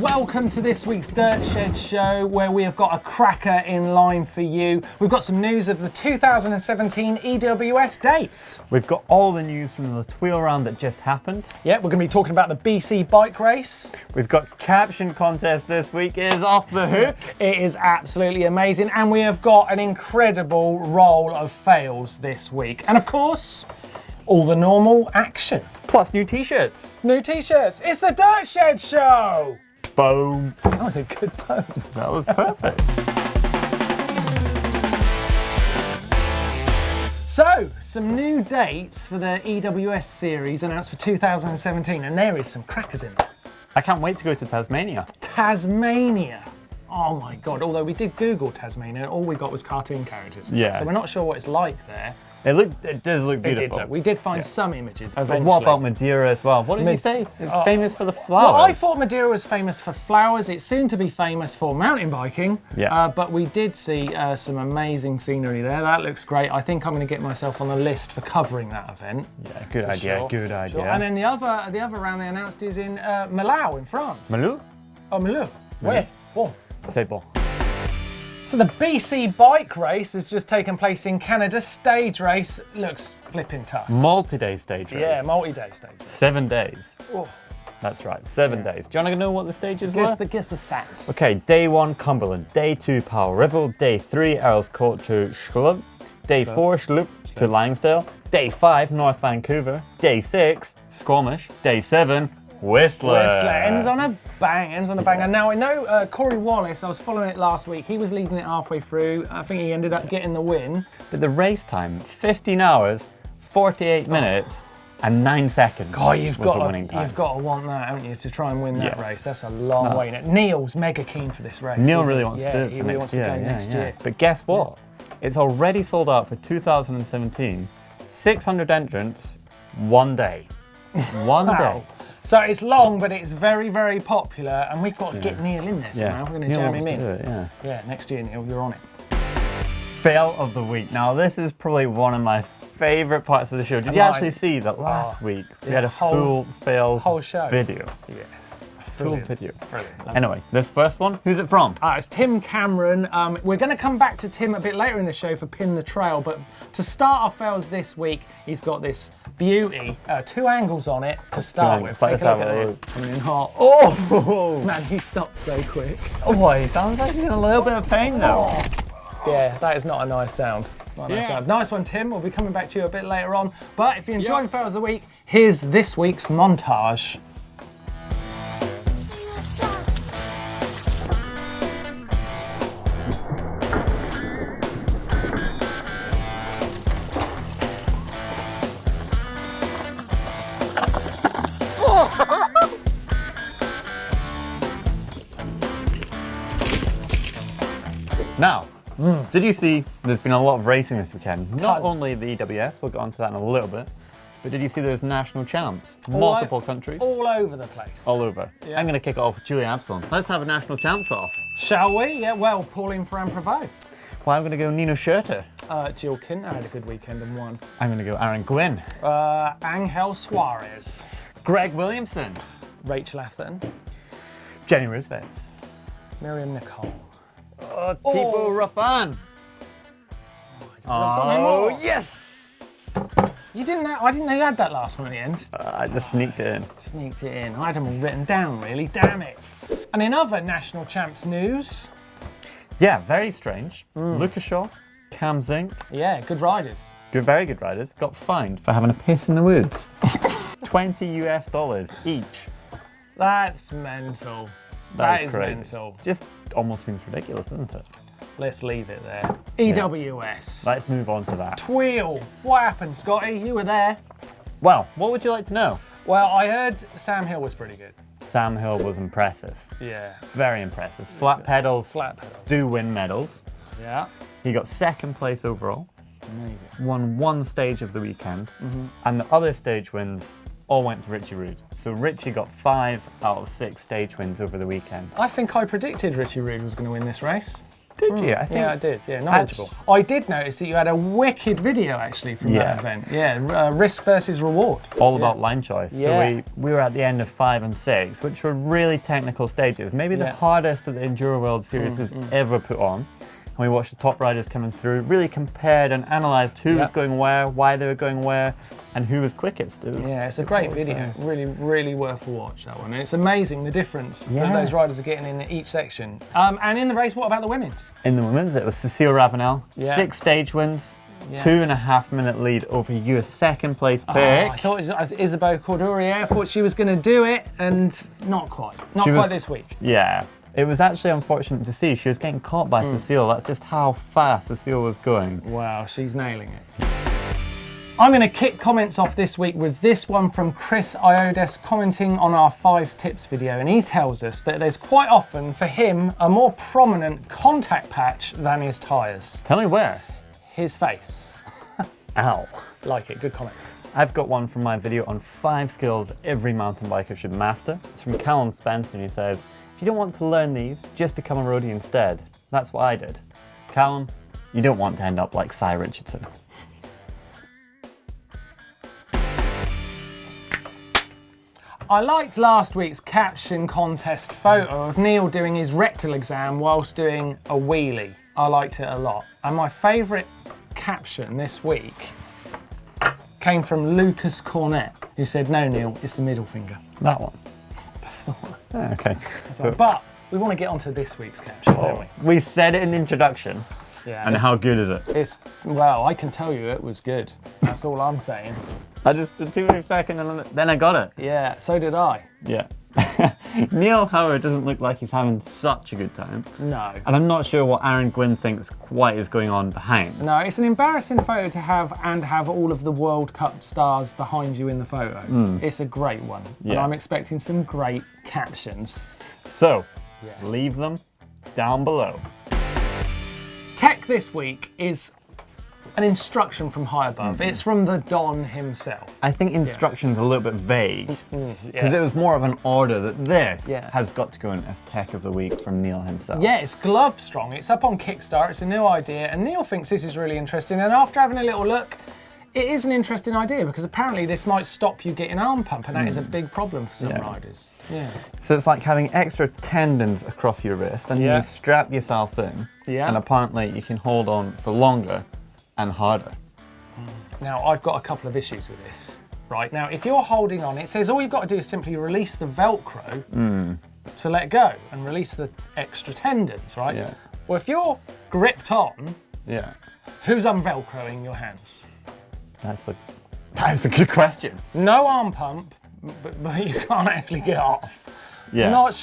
Welcome to this week's Dirt Shed show, where we have got a cracker in line for you. We've got some news of the 2017 EWS dates. We've got all the news from the wheel round that just happened. Yeah, we're going to be talking about the BC bike race. We've got Caption Contest this week. It is off the hook. It is absolutely amazing. And we have got an incredible roll of fails this week. And of course, all the normal action. Plus new t-shirts. New t-shirts. It's the Dirt Shed show. Boom. That was a good pose. That was perfect. So, some new dates for the EWS series announced for 2017, and there is some crackers in there. I can't wait to go to Tasmania. Tasmania. Oh my God, although we did Google Tasmania, and all we got was cartoon characters. Yeah. So we're not sure what it's like there. It does look beautiful. We did find some images eventually. But what about Madeira as well? What did you say? It's famous for the flowers. Well, I thought Madeira was famous for flowers. It's soon to be famous for mountain biking. Yeah. But we did see some amazing scenery there. That looks great. I think I'm going to get myself on the list for covering that event. Yeah, good idea. Sure. Good idea. Sure. And then the other round they announced is in Millau in France. Malou? Oh, Millau. Where? Oh. C'est bon. So the BC bike race has just taken place in Canada. Stage race looks flipping tough. Multi-day stage race. Yeah, multi-day stage race. 7 days. Oh. That's right, 7 days. Do you want to know what the stages were? Guess the stats. Okay, day 1, Cumberland. Day 2, Powell River. Day 3, Earls Court to Schlup. Day 4, Schlup to Langsdale. Day 5, North Vancouver. Day 6, Squamish. Day 7, Whistler. Ends on a bang, And now I know Corey Wallace, I was following it last week, he was leading it halfway through. I think he ended up getting the win. But the race time, 15 hours, 48 minutes, and 9 seconds God, was the winning time. You've got to want that, haven't you, to try and win that race. That's a long way. Neil's mega keen for this race. Neil really wants to do it he for really next wants to year. go next year. But guess what? It's already sold out for 2017. 600 entrants, 1 day. One day. So it's long, but it's very, very popular, and we've got to get Neil in this now. We're going to jam him in. Yeah, next year, Neil, you're on it. Fail of the week. Now, this is probably one of my favourite parts of the show. Did you actually see that last week we had a full fails video? Yes. Full video. Brilliant. Anyway, this first one, who's it from? It's Tim Cameron. We're going to come back to Tim a bit later in the show for Pin the Trail, but to start our fails this week, he's got this beauty, 2 angles on it to start with. Take a look at this. Coming in hot. Oh! Man, he stopped so quick. Oh, he sounds like he's in a little bit of pain though. Yeah, that is not a nice sound. Nice one, Tim. We'll be coming back to you a bit later on. But if you're enjoying fails of the week, here's this week's montage. Now, did you see there's been a lot of racing this weekend? Tons. Not only the EWS, we'll get onto that in a little bit, but did you see there's national champs? Multiple countries. All over the place. All over. Yeah. I'm going to kick it off with Julian Absalom. Let's have a national champs off. Shall we? Yeah, well, Pauline Ferrand-Prévot. Well, I'm going to go Nino Schurter. Jill Kintner had a good weekend and won. I'm going to go Aaron Gwynn. Angel Suarez. Greg Williamson. Rachel Atherton. Jenny Roosevelt. Miriam Nicole. Thibaut Raffin. Oh, yes! You didn't know, I didn't know you had that last one at the end. I just sneaked it in. Sneaked it in. I had them all written down, really. Damn it. And in other national champs news. Yeah, very strange. Lucas Shaw, Cam Zink. Yeah, good riders. Very good riders. Got fined for having a piss in the woods. $20 US each. That's mental. That is crazy. Mental. Just almost seems ridiculous, doesn't it? Let's leave it there. EWS. Let's move on to that. Tweel. What happened, Scotty? You were there. Well, what would you like to know? Well, I heard Sam Hill was pretty good. Sam Hill was impressive. Yeah. Very impressive. Flat pedals. Flat pedals. Do win medals. Yeah. He got 2nd place overall. Amazing. Won 1 stage of the weekend. And the other stage wins all went to Richie Rude. So Richie got 5 out of 6 stage wins over the weekend. I think I predicted Richie Rude was going to win this race. Did you? I think. Yeah, I did. Yeah, knowledgeable. I did notice that you had a wicked video actually from that event. Yeah, risk versus reward. All about line choice. Yeah. So we were at the end of 5 and 6, which were really technical stages. Maybe the hardest that the Enduro World Series has ever put on. And we watched the top riders coming through, really compared and analysed who was going where, why they were going where, and who was quickest. It's a great video. Really, really worth a watch, that one. And it's amazing the difference that those riders are getting in each section. And in the race, what about the women's? In the women's, it was Cecile Ravenel, 6 stage wins, 2.5 minute lead over US second place pick. I thought it was Isabeau Cordourier. I thought she was going to do it, and not quite. Not quite this week. Yeah. It was actually unfortunate to see. She was getting caught by Cecile. That's just how fast Cecile was going. Wow, she's nailing it. I'm going to kick comments off this week with this one from Chris Iodes commenting on our 5 tips video, and he tells us that there's quite often for him a more prominent contact patch than his tyres. Tell me where. His face. Ow. Like it, good comments. I've got one from my video on 5 skills every mountain biker should master. It's from Callum Spencer, and he says, if you don't want to learn these, just become a roadie instead. That's what I did. Callum, you don't want to end up like Cy Richardson. I liked last week's Caption Contest photo of Neil doing his rectal exam whilst doing a wheelie. I liked it a lot. And my favourite caption this week came from Lucas Cornett, who said, no, Neil, it's the middle finger. That one. That's the one. Oh, okay. But we want to get onto this week's caption, don't we? We said it in the introduction. Yeah. And how good is it? Well, I can tell you it was good. That's all I'm saying. I just did 2 seconds and then I got it. Yeah, so did I. Yeah. Neil, however, doesn't look like he's having such a good time. No. And I'm not sure what Aaron Gwynn thinks quite is going on behind. No, it's an embarrassing photo to have all of the World Cup stars behind you in the photo. It's a great one. Yeah. And I'm expecting some great captions. So, leave them down below. Tech this week is an instruction from high above. It's from the Don himself. I think instruction's a little bit vague, because it was more of an order that this has got to go in as Tech of the Week from Neil himself. Yeah, it's Glovestrong. It's up on Kickstarter. It's a new idea, and Neil thinks this is really interesting. And after having a little look, it is an interesting idea, because apparently this might stop you getting arm pump, and that is a big problem for some riders. Yeah. So it's like having extra tendons across your wrist, and you strap yourself in, and apparently you can hold on for longer and harder. Now, I've got a couple of issues with this. Right, now if you're holding on, it says all you've got to do is simply release the Velcro to let go and release the extra tendons, right? Yeah. Well, if you're gripped on, who's unvelcroing your hands? That's a good question. No arm pump, but you can't actually get off. Yeah. I'm not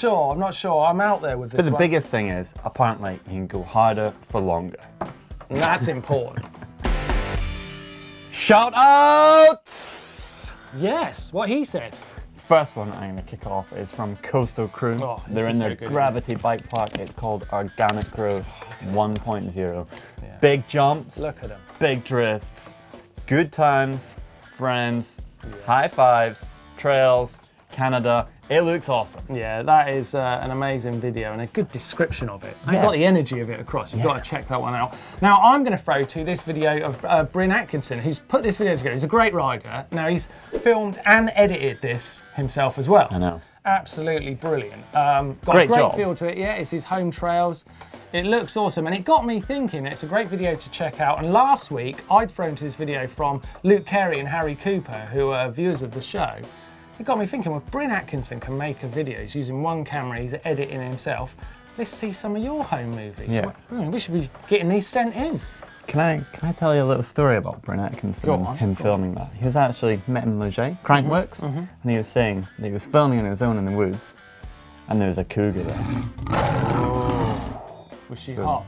sure. I'm out there with this. But the biggest thing is, apparently, you can go harder for longer. And that's important. Shoutouts! Yes, what he said. First one I'm going to kick off is from Coastal Crew. Oh, they're in their Gravity bike park. It's called Organic Growth 1.0. Yeah. Big jumps. Look at them. Big drifts. Good times. Friends. High fives. Trails. Canada. It looks awesome. Yeah, that is an amazing video and a good description of it. I've got the energy of it across. You've got to check that one out. Now, I'm going to throw to this video of Bryn Atkinson, who's put this video together. He's a great rider. Now, he's filmed and edited this himself as well. I know. Absolutely brilliant. Got a great feel to it. Yeah, it's his home trails. It looks awesome, and it got me thinking. It's a great video to check out. And last week, I'd thrown to this video from Luke Carey and Harry Cooper, who are viewers of the show. It got me thinking, well, if Bryn Atkinson can make a video, he's using one camera, he's editing himself, let's see some of your home movies. Yeah. We should be getting these sent in. Can I tell you a little story about Bryn Atkinson and him filming that? He was actually met in Leger, Crankworks, and he was saying that he was filming on his own in the woods, and there was a cougar there. Oh. Was she hot?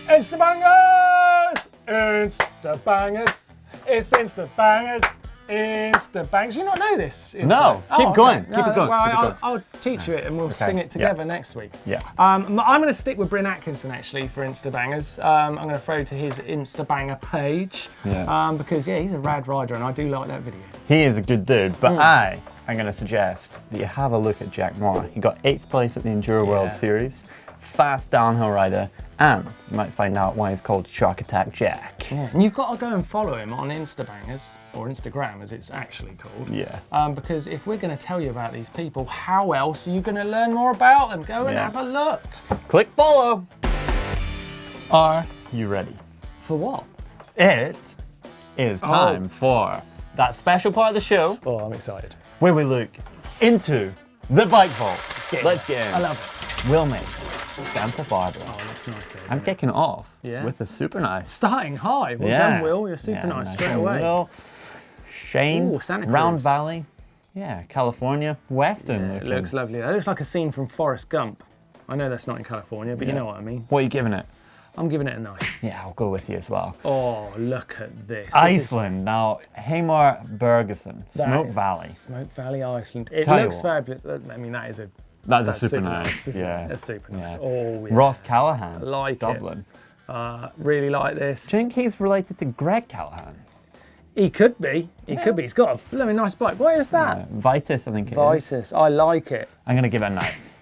Insta bangers! Insta bangers! It's Insta bangers! Insta bangers. You not know this? No, keep going. Keep it going. Well, I'll teach you it and we'll sing it together next week. Yeah. I'm going to stick with Bryn Atkinson actually for Insta bangers. I'm going to throw to his Insta banger page because he's a rad rider and I do like that video. He is a good dude, but I'm going to suggest that you have a look at Jack Moore. He got 8th place at the Enduro World Series, fast downhill rider, and you might find out why he's called Shark Attack Jack. Yeah, and you've got to go and follow him on Instabangers, or Instagram as it's actually called. Yeah. Because if we're going to tell you about these people, how else are you going to learn more about them? Go and have a look. Click follow. Are you ready? For what? It is time for that special part of the show. Oh, I'm excited. Where we look into the bike vault. Let's get in. I love Will make Santa Barbara. it. Oh, that's nice there, I'm kicking it off Yeah. with the super nice. Starting high. Well done, Will. You're super nice straight away. Will, Shane, Ooh, Santa Round Cruz. Valley. Yeah, California, Western It looking. looks lovely. It looks like a scene from Forrest Gump. I know that's not in California, but you know what I mean. What are you giving it? I'm giving it a nice. Yeah, I'll go with you as well. Oh, look at this. Iceland. Now, Heimar Bergeson, Smoke Valley. Smoke Valley, Iceland. It Tell you looks what. fabulous. I mean, that's super nice. isn't it? Yeah. That's super nice. Yeah. Oh, yeah. Ross Callahan, Like it. Dublin. Really like this. Do you think he's related to Greg Callahan? He could be. He could be. He's got a bloody nice bike. What is that? Vitus, I think it is. Vitus. I like it. I'm going to give it a nice.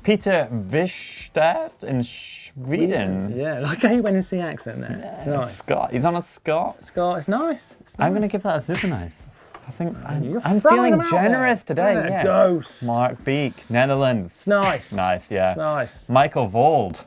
Peter Vistad in Sweden. Yeah, like how you went into the accent there. Yeah, Nice. Scott. He's on a Scott. Scott, it's nice. I'm going to give that a super nice. I think You're I'm throwing feeling them out generous there. today. Yeah, Yeah. Ghost. Mark Beek, Netherlands. Nice. Nice, yeah. Nice. Michael Vold.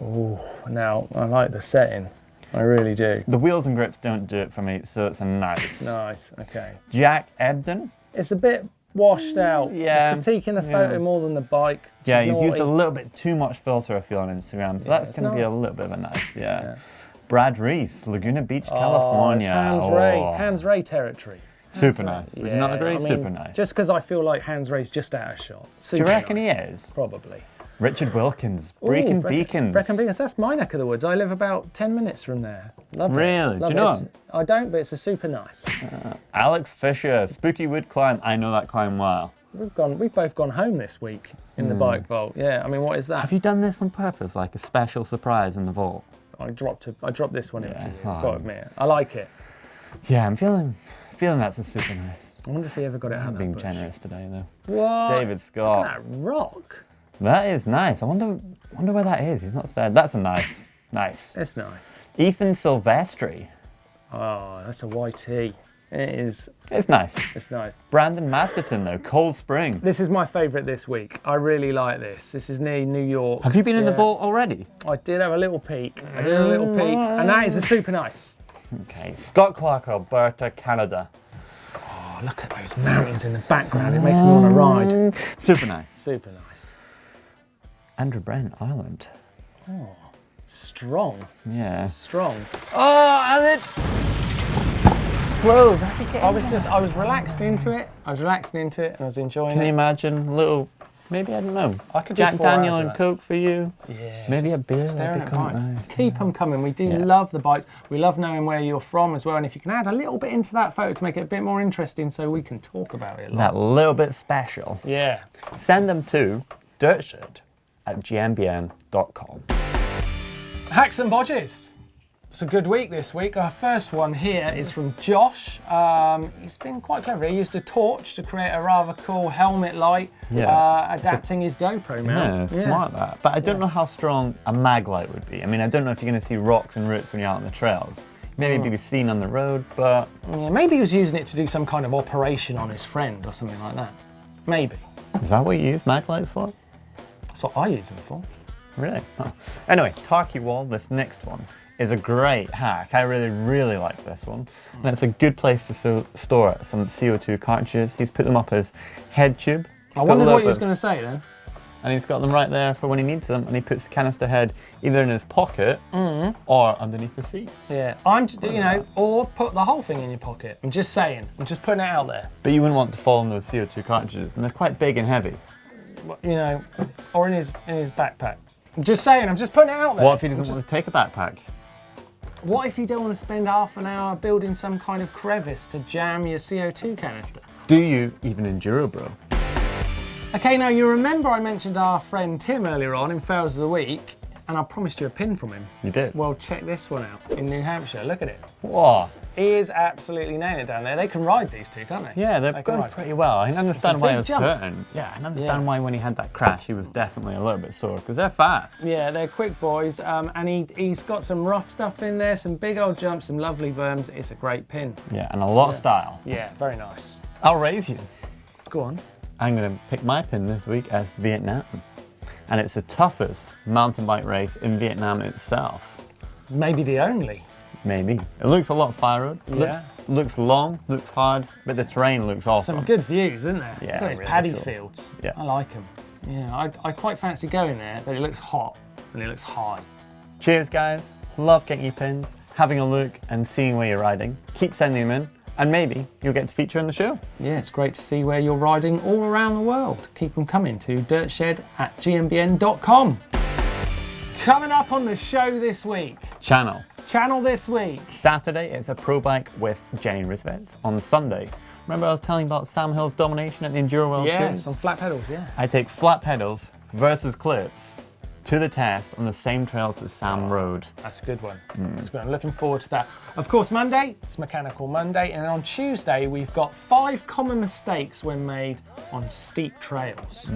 Oh, now I like the setting. I really do. The wheels and grips don't do it for me, so it's a nice. Nice. Okay. Jack Ebden. It's a bit washed out. Yeah, You're critiquing the photo more than the bike. which Yeah, is he's used a naughty. little bit too much filter, I feel, on Instagram, so that's it's going to be a nice. little bit of a nice, yeah. Brad Reese, Laguna Beach, Oh, California. it's Hans Ray territory. Super nice. Would you not agree? I mean, Super nice. Just because I feel like Hans Ray's just out of shot. Do you reckon he is? Probably. Richard Wilkins, Ooh, Brecon Beacons. Brecon Beacons, that's my neck of the woods. I live about 10 minutes from there. Love it. Really? Love Do you know it. him? I don't, but it's a super nice. Alex Fisher, Spooky Wood Climb. I know that climb well. We've both gone home this week in the bike vault. Yeah, I mean, what is that? Have you done this on purpose, like a special surprise in the vault? I dropped this one in for you. Oh. I've got to admit. I like it. Yeah, I'm feeling that's a super nice. I wonder if he ever got it out I'm of being that bush. generous today, though. What? David Scott. Look at that rock. That is nice. I wonder where that is. He's not said. That's a nice. Nice. It's nice. Ethan Silvestri. Oh, that's a YT. It is. It's nice. It's nice. Brandon Masterton, though, Cold Spring. This is my favourite this week. I really like this. This is near New York. Have you been in the vault already? I did have a little peek. And that is a super nice. Okay. Scott Clark, Alberta, Canada. Oh, look at those mountains in the background. It makes me want to ride. Super nice. Super nice. Andrew Brent, Ireland. Oh, strong. Yeah. Strong. Oh, and it. Whoa, I was relaxing into it. And I was enjoying Can you it. imagine a little, maybe, I don't know, I could do Jack 4 Daniel hours of and that. Coke for you? Yeah, Maybe just a beer would staring be at quite bikes. nice. Keep them coming. We do love the bikes. We love knowing where you're from as well. And if you can add a little bit into that photo to make it a bit more interesting so we can talk about it That lots. little bit special. Yeah. Send them to dirtshed@gmbn.com. Hacks and bodges. It's a good week this week. Our first one here is from Josh. He's been quite clever. He used a torch to create a rather cool helmet light, adapting his GoPro mount. Yeah, smart that. But I don't know how strong a mag light would be. I mean, I don't know if you're going to see rocks and roots when you're out on the trails. Maybe be seen on the road, but... Yeah, maybe he was using it to do some kind of operation on his friend or something like that. Maybe. Is that what you use mag lights for? That's what I use them for. Really? Oh. Anyway, Tarky Wall, this next one, is a great hack. I really, really like this one. And it's a good place to store some CO2 cartridges. He's put them up as head tube. I wondered what he was going to say then. And he's got them right there for when he needs them, and he puts the canister head either in his pocket or underneath the seat. Yeah, or put the whole thing in your pocket. I'm just saying. I'm just putting it out there. But you wouldn't want to fall on those CO2 cartridges, and they're quite big and heavy. Or in his backpack. I'm just saying. I'm just putting it out there. What if he doesn't want to take a backpack? What if you don't want to spend half an hour building some kind of crevice to jam your CO2 canister? Do you even enduro, bro? Okay, now you remember I mentioned our friend Tim earlier on in Fails of the Week, and I promised you a pin from him. You did. Well, check this one out in New Hampshire. Look at it. Whoa. He is absolutely nailing it down there. They can ride these two, can't they? Yeah, they've gone pretty well. I can understand why he was hurting. Yeah, I can understand why when he had that crash, he was definitely a little bit sore, because they're fast. Yeah, they're quick boys, and he's got some rough stuff in there, some big old jumps, some lovely berms. It's a great pin. Yeah, and a lot of style. Yeah, very nice. I'll raise you. Go on. I'm going to pick my pin this week as Vietnam. And it's the toughest mountain bike race in Vietnam itself. Maybe the only. Maybe. It looks a lot of fire road. Yeah. Looks long, looks hard, but the terrain looks awesome. Some good views, isn't there? Yeah, Those really paddy cool. fields. Yeah. I like them. Yeah, I quite fancy going there, but it looks hot and it looks high. Cheers, guys. Love getting your pins, having a look and seeing where you're riding. Keep sending them in, and maybe you'll get to feature in the show. Yeah, it's great to see where you're riding all around the world. Keep them coming to dirtshed@gmbn.com. Coming up on the show this week. Channel this week. Saturday, it's a pro bike with Jenny Risvets. On Sunday, remember I was telling about Sam Hill's domination at the Enduro World Series? Yes, on flat pedals, yeah. I take flat pedals versus clips to the test on the same trails that Sam rode. That's a good one. That's good. I'm looking forward to that. Of course, Monday, it's Mechanical Monday, and on Tuesday, we've got 5 common mistakes when made on steep trails.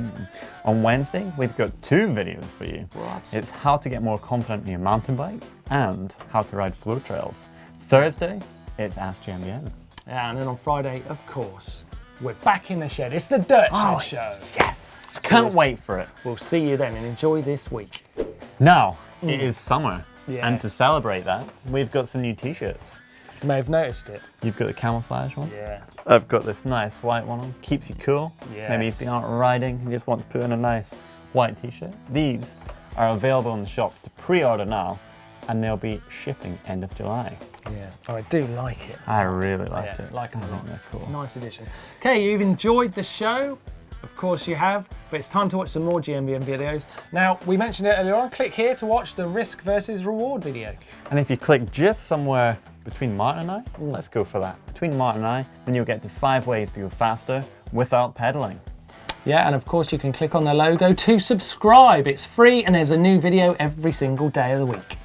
On Wednesday, we've got 2 videos for you. What? It's how to get more confident in your mountain bike and how to ride flow trails. Thursday, it's Ask GMBN. Yeah, and then on Friday, of course, we're back in the shed. It's the Dirt Shed Show. Yes! Can't wait for it. We'll see you then, and enjoy this week. Now, it is summer. Yes. And to celebrate that, we've got some new t-shirts. You may have noticed it. You've got the camouflage one. Yeah. I've got this nice white one on. Keeps you cool. Yes. Maybe if you aren't riding, you just want to put in a nice white t-shirt. These are available in the shop to pre-order now, and they'll be shipping end of July. Yeah. Oh, I do like it. I really like it. Like them a lot. They're cool. Nice addition. Okay, you've enjoyed the show. Of course you have, but it's time to watch some more GMBN videos. Now, we mentioned it earlier on, click here to watch the risk versus reward video. And if you click just somewhere between Martyn and I, let's go for that. Between Martyn and I, then you'll get to 5 ways to go faster without pedaling. Yeah, and of course you can click on the logo to subscribe. It's free and there's a new video every single day of the week.